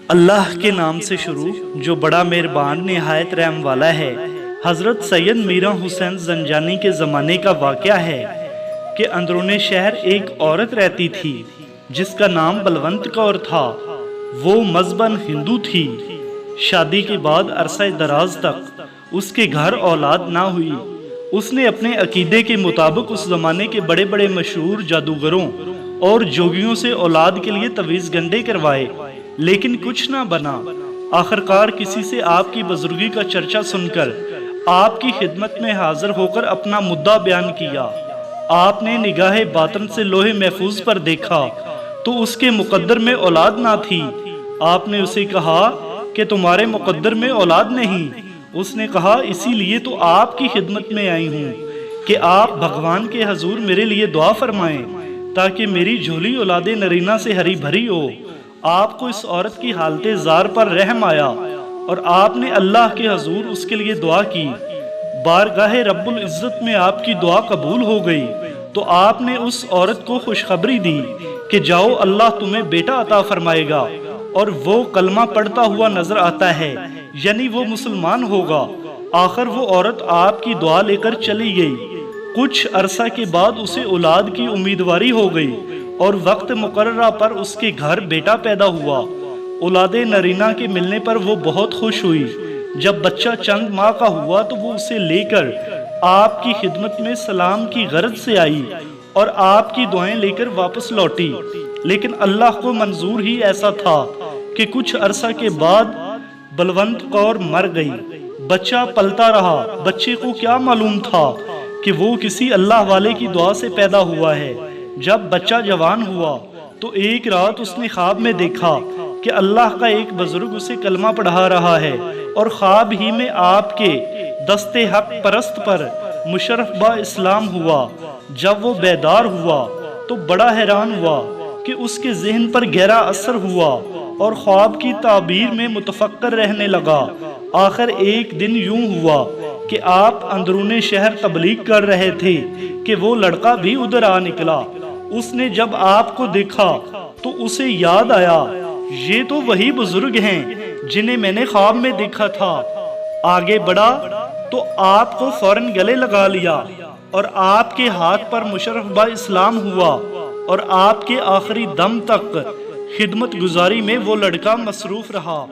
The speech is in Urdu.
اللہ کے نام سے شروع جو بڑا مہربان نہایت رحم والا ہے۔ حضرت سید میرا حسین زنجانی کے زمانے کا واقعہ ہے کہ اندرون شہر ایک عورت رہتی تھی جس کا نام بلونت کور تھا۔ وہ مذہباً ہندو تھی۔ شادی کے بعد عرصہ دراز تک اس کے گھر اولاد نہ ہوئی۔ اس نے اپنے عقیدے کے مطابق اس زمانے کے بڑے بڑے مشہور جادوگروں اور جوگیوں سے اولاد کے لیے تویز گنڈے کروائے، لیکن کچھ نہ بنا۔ آخرکار کسی سے آپ کی بزرگی کا چرچا سن کر آپ کی خدمت میں حاضر ہو کر اپنا مدعا بیان کیا۔ آپ نے نگاہ باطن سے لوح محفوظ پر دیکھا تو اس کے مقدر میں اولاد نہ تھی۔ آپ نے اسے کہا کہ تمہارے مقدر میں اولاد نہیں۔ اس نے کہا اسی لیے تو آپ کی خدمت میں آئی ہوں کہ آپ بھگوان کے حضور میرے لیے دعا فرمائیں تاکہ میری جھولی اولاد نرینہ سے ہری بھری ہو۔ آپ کو اس عورت کی حالت زار پر رحم آیا اور آپ نے اللہ کے حضور اس کے لیے دعا کی۔ بارگاہ رب العزت میں آپ کی دعا قبول ہو گئی تو آپ نے اس عورت کو خوشخبری دی کہ جاؤ اللہ تمہیں بیٹا عطا فرمائے گا، اور وہ کلمہ پڑھتا ہوا نظر آتا ہے، یعنی وہ مسلمان ہوگا۔ آخر وہ عورت آپ کی دعا لے کر چلی گئی۔ کچھ عرصہ کے بعد اسے اولاد کی امیدواری ہو گئی اور وقت مقررہ پر اس کے گھر بیٹا پیدا ہوا۔ اولاد نرینہ کے ملنے پر وہ بہت خوش ہوئی۔ جب بچہ چند ماہ کا ہوا تو وہ اسے لے کر آپ کی خدمت میں سلام کی غرض سے آئی اور آپ کی دعائیں لے کر واپس لوٹی، لیکن اللہ کو منظور ہی ایسا تھا کہ کچھ عرصہ کے بعد بلونت کور مر گئی۔ بچہ پلتا رہا۔ بچے کو کیا معلوم تھا کہ وہ کسی اللہ والے کی دعا سے پیدا ہوا ہے۔ جب بچہ جوان ہوا تو ایک رات اس نے خواب میں دیکھا کہ اللہ کا ایک بزرگ اسے کلمہ پڑھا رہا ہے، اور خواب ہی میں آپ کے دست حق پرست پر مشرف با اسلام ہوا۔ جب وہ بیدار ہوا تو بڑا حیران ہوا کہ اس کے ذہن پر گہرا اثر ہوا اور خواب کی تعبیر میں متفکر رہنے لگا۔ آخر ایک دن یوں ہوا کہ آپ اندرون شہر تبلیغ کر رہے تھے کہ وہ لڑکا بھی ادھر آ نکلا۔ اس نے جب آپ کو دیکھا تو اسے یاد آیا یہ تو وہی بزرگ ہیں جنہیں میں نے خواب میں دیکھا تھا۔ آگے بڑھا تو آپ کو فوراً گلے لگا لیا اور آپ کے ہاتھ پر مشرف با اسلام ہوا، اور آپ کے آخری دم تک خدمت گزاری میں وہ لڑکا مصروف رہا۔